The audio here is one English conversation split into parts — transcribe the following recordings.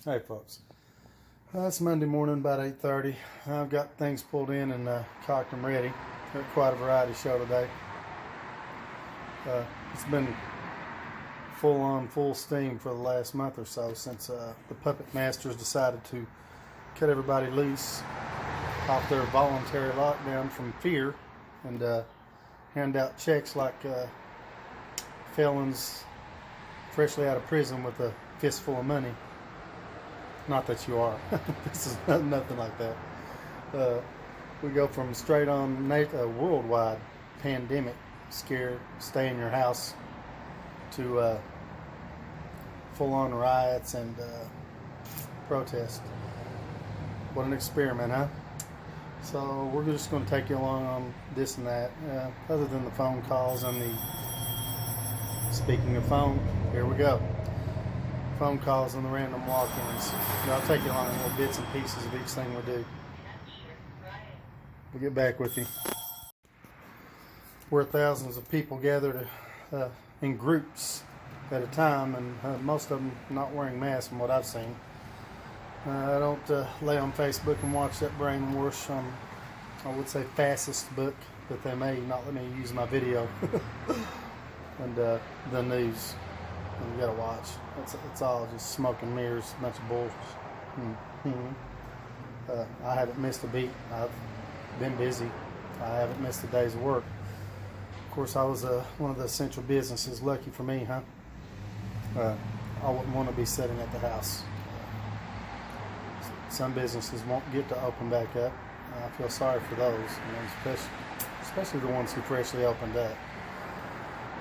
Hey folks, it's Monday morning about 8:30. I've got things pulled in and cocked and ready. Got quite a variety show today. It's been full steam for the last month or so since the puppet masters decided to cut everybody loose off their voluntary lockdown from fear and hand out checks like felons freshly out of prison with a fistful of money. Not that you are. This is nothing like that. We go from straight on worldwide pandemic scare, stay in your house, to full-on riots and protest. What an experiment, huh? So we're just going to take you along on this and that. Other than the phone calls and the, speaking of phone, here we go. Phone calls and the random walk-ins. I'll take you along in little bits and pieces of each thing we do. We'll get back with you. Where thousands of people gathered in groups at a time, and most of them not wearing masks from what I've seen. I don't lay on Facebook and watch that brainwash, I would say fascist book, but they may not let me use my video. And the news. And you gotta watch. It's all just smoke and mirrors, a bunch of bullshit. I haven't missed a beat. I've been busy. I haven't missed a day's work. Of course, I was one of the essential businesses. Lucky for me, huh? I wouldn't want to be sitting at the house. Some businesses won't get to open back up. I feel sorry for those, especially the ones who freshly opened up.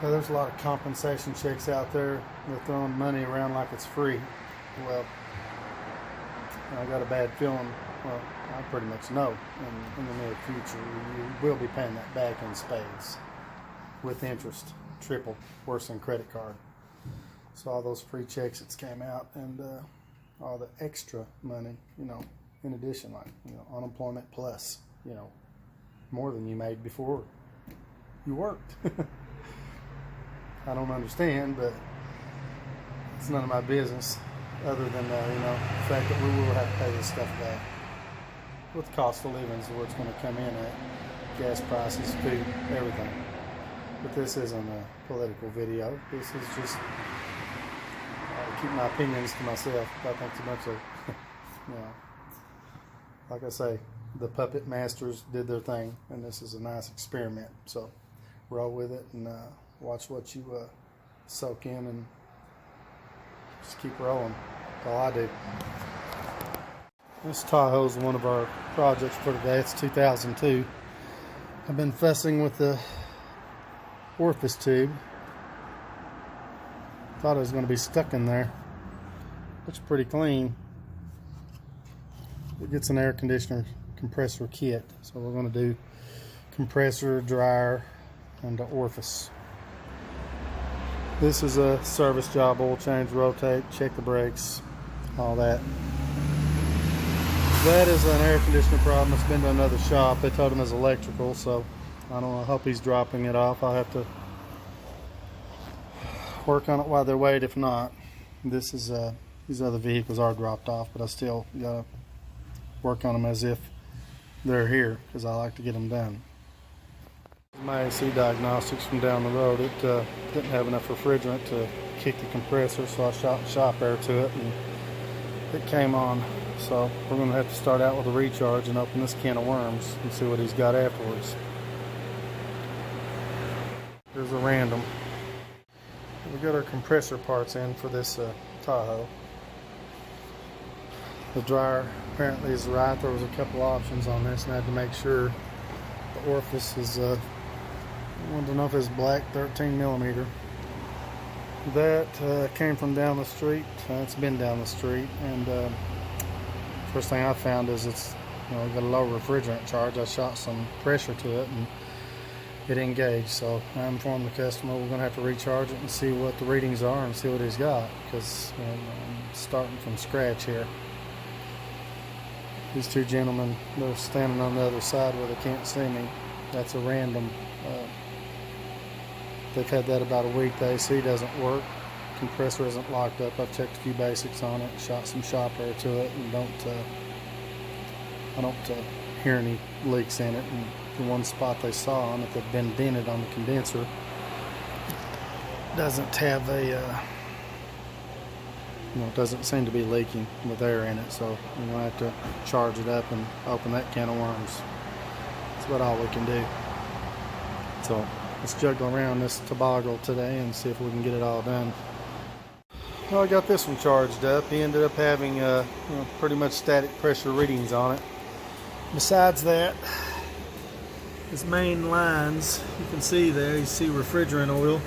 There's a lot of compensation checks out there. They're throwing money around like it's free. Well, I got a bad feeling. Well, I pretty much know in the near future you will be paying that back in spades with interest, triple, worse than credit card. So all those free checks that came out and all the extra money, in addition, like unemployment plus, more than you made before you worked. I don't understand, but it's none of my business other than, the fact that we will have to pay this stuff back. With the cost of living is where it's going to come in at. Gas prices, food, everything. But this isn't a political video. This is just keep my opinions to myself. I think it's a bunch of, like I say, the puppet masters did their thing, and this is a nice experiment. So roll with it and watch what you soak in and just keep rolling. That's all I do. This Tahoe is one of our projects for today. It's 2002. I've been fussing with the orifice tube. Thought it was going to be stuck in there. Looks pretty clean. It gets an air conditioner compressor kit. So we're going to do compressor, dryer, and the orifice. This is a service job, oil change, rotate, check the brakes, all that. That is an air conditioner problem. It's been to another shop. They told him it's electrical, so I don't know. I hope he's dropping it off. I'll have to work on it while they wait. If not, this is these other vehicles are dropped off, but I still gotta work on them as if they're here because I like to get them done. My AC diagnostics from down the road. It didn't have enough refrigerant to kick the compressor, so I shot shop air to it and it came on. So we're going to have to start out with a recharge and open this can of worms and see what he's got afterwards. Here's a random. We got our compressor parts in for this Tahoe. The dryer apparently is right. There was a couple options on this and I had to make sure the orifice is I wanted to know if it's black 13 millimeter. That came from down the street. It's been down the street, and first thing I found is it's got a low refrigerant charge. I shot some pressure to it, and it engaged. So I informed the customer we're going to have to recharge it and see what the readings are and see what he's got, because I'm starting from scratch here. These two gentlemen, they're standing on the other side where they can't see me. That's a random. They've had that about a week. The AC doesn't work. compressor isn't locked up. I've checked a few basics on it, shot some shop air to it, and I don't hear any leaks in it. And the one spot they saw on it that'd been dented on the condenser doesn't have a it doesn't seem to be leaking with air in it, so we're gonna have to charge it up and open that can of worms. That's about all we can do. So let's juggle around this toboggle today and see if we can get it all done. Well, I got this one charged up. He ended up having pretty much static pressure readings on it. Besides that, his main lines, you can see there, you see refrigerant oil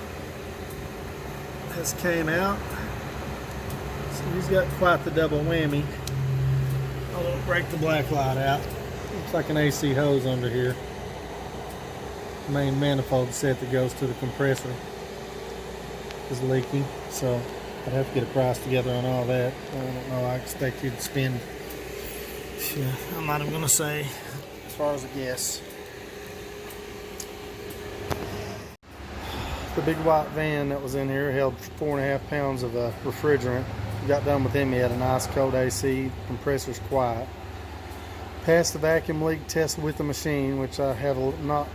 has came out. So he's got quite the double whammy. I won't break the black light out. Looks like an AC hose under here. Main manifold set that goes to the compressor is leaking, so I'd have to get a price together on all that. I don't know, I expect you to spend, I'm not even going to say as far as a guess. The big white van that was in here held 4.5 pounds of refrigerant. Got done with him, he had a nice cold AC, compressor's quiet. Passed the vacuum leak test with the machine, which I have not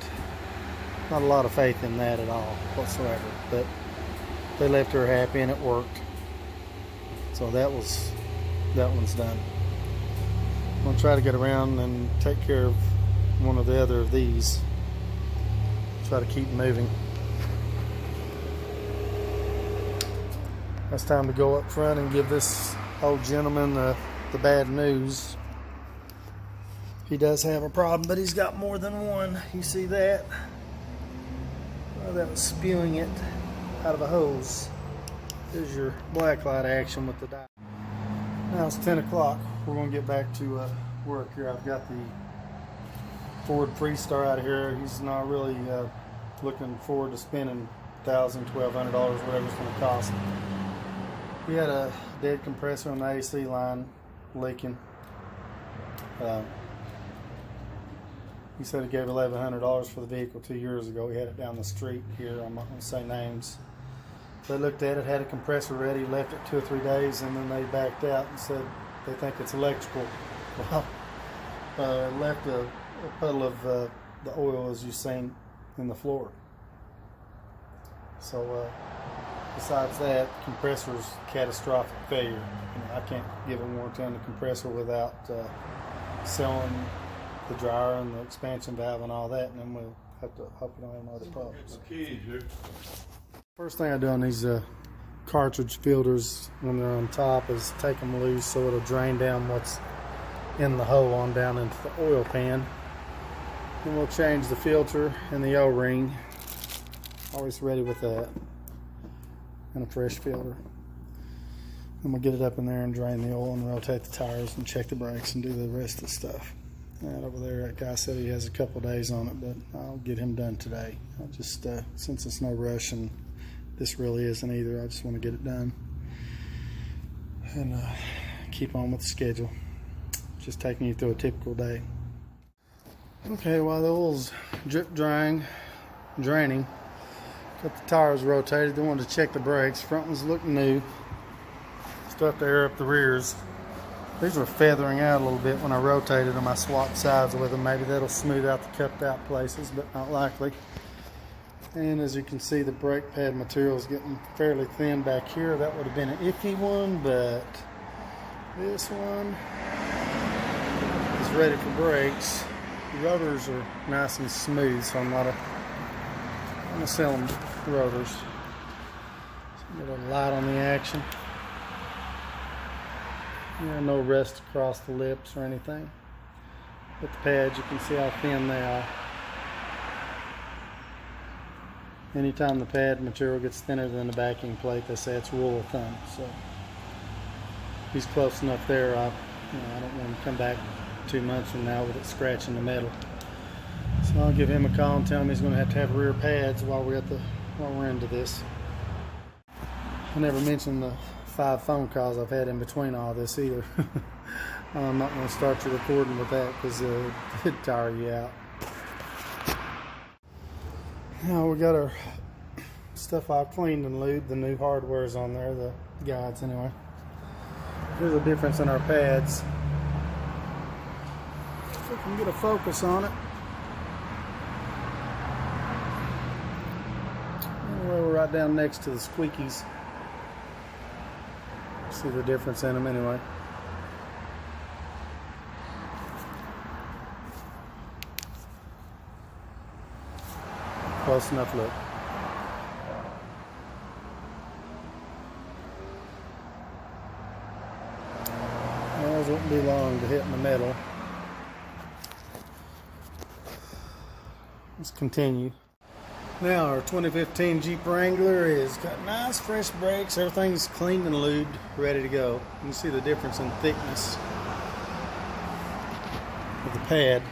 a lot of faith in that at all whatsoever, but they left her happy and it worked. So that one's done. I'm gonna try to get around and take care of one or the other of these. Try to keep moving. It's time to go up front and give this old gentleman the bad news. He does have a problem, but he's got more than one. You see that? Oh, that was spewing it out of a hose. There's your black light action with the dye. Now it's 10 o'clock. We're going to get back to work here. I've got the Ford Freestar out of here. He's not really looking forward to spending $1,000, $1,200, whatever it's going to cost. We had a dead compressor on the AC line leaking. He said he gave $1,100 for the vehicle 2 years ago. He had it down the street here. I'm not going to say names. They looked at it, had a compressor ready, left it 2 or 3 days, and then they backed out and said they think it's electrical. Well, left a puddle of the oil, as you've seen, in the floor. So besides that, compressor's catastrophic failure. I can't give a warranty on the compressor without selling the dryer and the expansion valve and all that, and then we'll have to hope we don't have no other problems. First thing I do on these cartridge filters when they're on top is take them loose so it'll drain down what's in the hole on down into the oil pan. Then we'll change the filter and the O-ring. Always ready with that. And a fresh filter. And we'll get it up in there and drain the oil and rotate the tires and check the brakes and do the rest of the stuff. And over there, that guy said he has a couple days on it, but I'll get him done today. I'll just, since it's no rush and this really isn't either, I just want to get it done and keep on with the schedule. Just taking you through a typical day. Okay, while the oil's drip draining, got the tires rotated. They wanted to check the brakes. Front ones look new. Stuff to air up the rears. These were feathering out a little bit when I rotated them. I swapped sides with them. Maybe that'll smooth out the cupped out places, but not likely. And as you can see, the brake pad material is getting fairly thin back here. That would have been an iffy one, but this one is ready for brakes. The rotors are nice and smooth, so I'm going to sell them rotors. So get a little light on the action. No rust across the lips or anything. With the pads, you can see how thin they are. Anytime the pad material gets thinner than the backing plate, they say it's rule of thumb. So he's close enough there. I don't want to come back 2 months from now with it scratching the metal. So I'll give him a call and tell him he's going to have rear pads while we're into this. I never mentioned the 5 phone calls I've had in between all this either. I'm not going to start you recording with that because it'd tire you out. Now we got our stuff I've cleaned and lubed. The new hardware's on there, the guides anyway. Here's a difference in our pads. If we can get a focus on it. Anyway, we're right down next to the squeakies. See the difference in them anyway. Close enough look. Those won't be long to hit in the middle. Let's continue. Now our 2015 Jeep Wrangler has got nice fresh brakes. Everything's cleaned and lubed, ready to go. You can see the difference in thickness of the pad.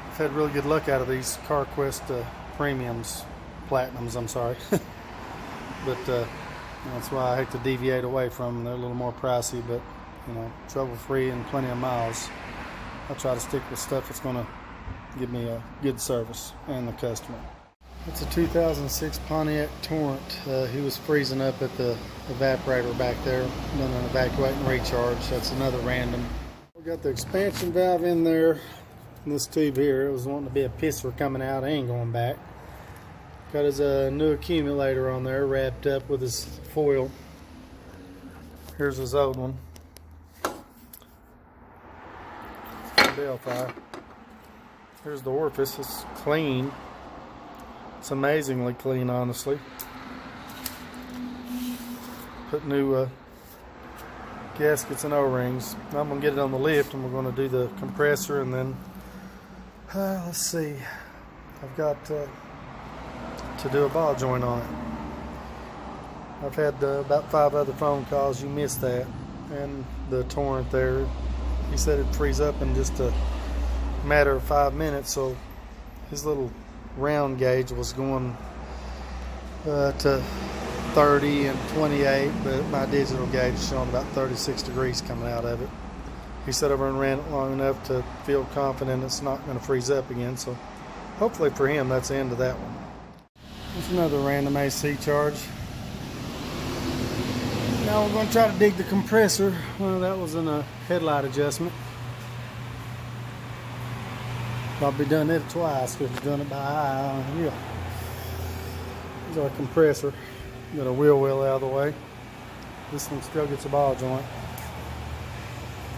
I've had really good luck out of these CarQuest premiums, platinums, I'm sorry. But that's why I hate to deviate away from them. They're a little more pricey, but you know, trouble-free and plenty of miles. I try to stick with stuff that's going to give me a good service and the customer. It's a 2006 Pontiac Torrent. He was freezing up at the evaporator back there, doing an evacuate and recharge. That's another random. We got the expansion valve in there. In this tube here, it was wanting to be a pisser coming out. I ain't going back. Got his new accumulator on there, wrapped up with his foil. Here's his old one. Delphi. Here's the orifice. It's clean. It's amazingly clean, honestly. Put new gaskets and O-rings. I'm gonna get it on the lift, and we're gonna do the compressor, and then let's see. I've got to do a ball joint on it. I've had about 5 other phone calls. You missed that, and the Torrent there. He said it'd freeze up in just a matter of 5 minutes, so his little round gauge was going to 30 and 28, but my digital gauge is showing about 36 degrees coming out of it. He said I've ran it long enough to feel confident it's not going to freeze up again, so hopefully for him that's the end of that one. There's another random AC charge. Now we're going to try to dig the compressor. Well, that was in a headlight adjustment. Probably done it twice because we've done it by eye. Yeah. Here's our compressor. Got a wheel well out of the way. This one still gets a ball joint.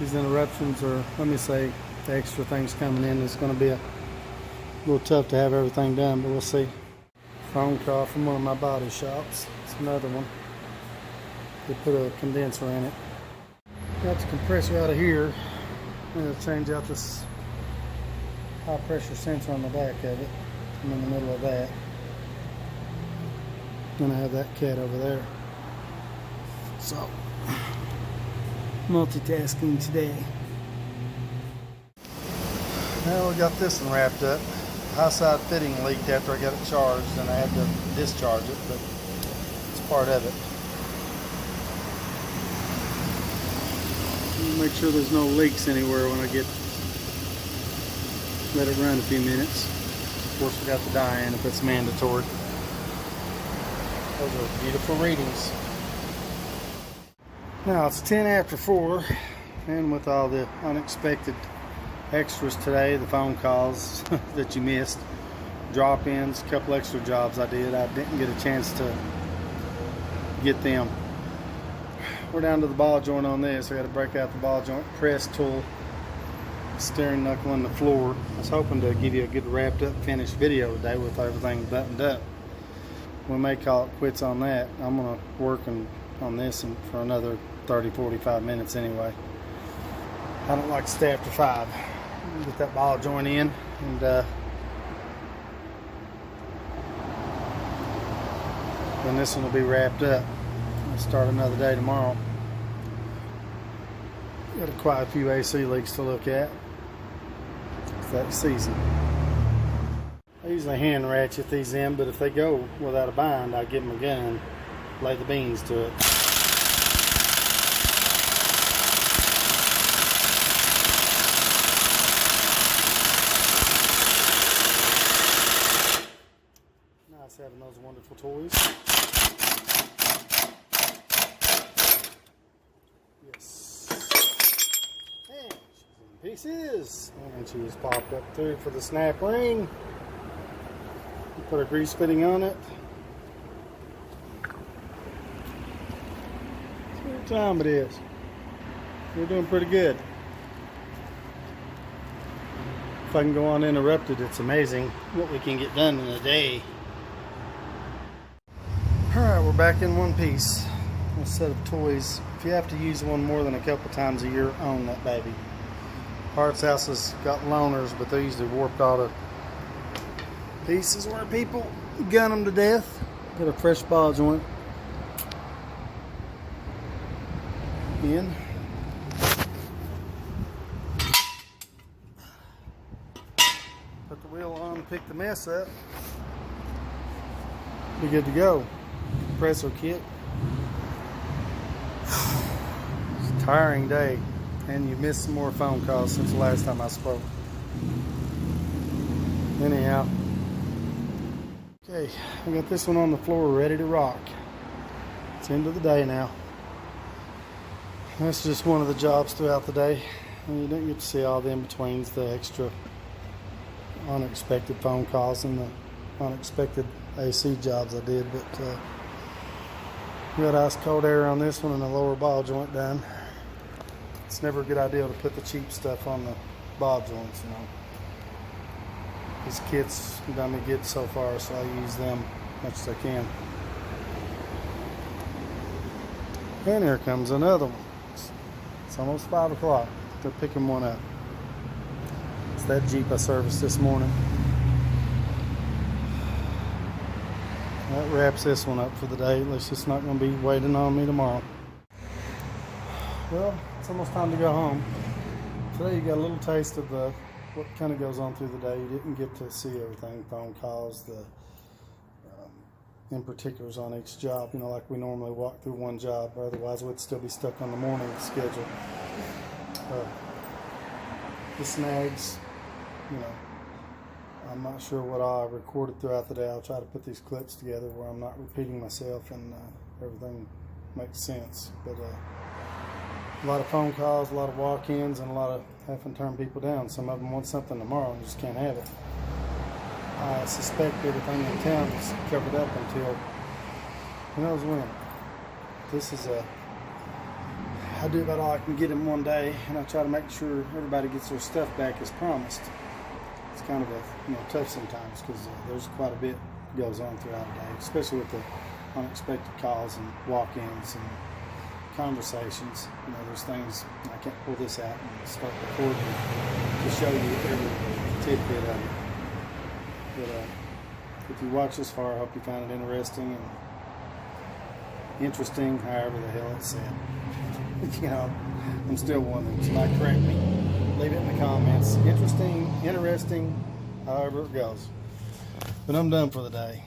These interruptions are, let me say, the extra things coming in. It's going to be a little tough to have everything done, but we'll see. Phone call from one of my body shops. It's another one. They put a condenser in it. Got the compressor out of here. I'm going to change out this high pressure sensor on the back of it. I'm in the middle of that. Then I have that cat over there. So, multitasking today. Now we got this one wrapped up. High side fitting leaked after I got it charged, and I had to discharge it, but it's part of it. Make sure there's no leaks anywhere when I let it run a few minutes. Of course, we got the dye in if it's mandatory. Those are beautiful readings. Now it's 10 after 4, and with all the unexpected extras today, the phone calls that you missed, drop-ins, a couple extra jobs I did. I didn't get a chance to get them. We're down to the ball joint on this. I got to break out the ball joint, press tool, steering knuckle in the floor. I was hoping to give you a good wrapped up finished video today with everything buttoned up. We may call it quits on that. I'm going to work on this for another 30-45 minutes anyway. I don't like to stay after 5. Get that ball joint in, and then this one will be wrapped up. I'll start another day tomorrow. Got quite a few AC leaks to look at. It's that season. I usually hand ratchet these in, but if they go without a bind, I give them a gun, lay the beans to it. Nice having those 1 to pieces. And she just popped up through for the snap ring. Put a grease fitting on it. See what time it is. We're doing pretty good. If I can go uninterrupted, it's amazing what we can get done in a day. Alright, we're back in one piece. A set of toys. If you have to use one more than a couple times a year, own that baby. Parts House has got loaners, but they usually warped all the pieces where people gun them to death. Get a fresh ball joint in. Put the wheel on, pick the mess up. Be good to go. Compressor kit. It's a tiring day, and you missed some more phone calls since the last time I spoke. Anyhow, okay, I got this one on the floor ready to rock. It's end of the day now. That's just one of the jobs throughout the day. And you don't get to see all the in-betweens, the extra unexpected phone calls and the unexpected AC jobs I did, but we got ice cold air on this one and the lower ball joint done. It's never a good idea to put the cheap stuff on the ball joints, you know. These kits done me good so far, so I use them as much as I can. And here comes another one. It's almost 5 o'clock. They're picking one up. It's that Jeep I serviced this morning. That wraps this one up for the day. At least it's not going to be waiting on me tomorrow. Well, it's almost time to go home. Today you got a little taste of what kind of goes on through the day. You didn't get to see everything, phone calls, the in particulars on each job, you know, like we normally walk through one job, or otherwise we'd still be stuck on the morning schedule. The snags, you know, I'm not sure what I recorded throughout the day. I'll try to put these clips together where I'm not repeating myself and everything makes sense. But a lot of phone calls, a lot of walk-ins, and a lot of having to turn people down. Some of them want something tomorrow and just can't have it. I suspect everything in town is covered up until who knows when. This is I do about all I can get in one day, and I try to make sure everybody gets their stuff back as promised. It's kind of tough sometimes because there's quite a bit goes on throughout the day, especially with the unexpected calls and walk-ins and conversations. You know, there's things I can't pull this out and start recording to show you every tidbit of it. But if you watch this far, I hope you found it interesting and interesting, however the hell it's said. You know, I'm still wondering. Somebody correct me. Leave it in the comments. Interesting, however it goes. But I'm done for the day.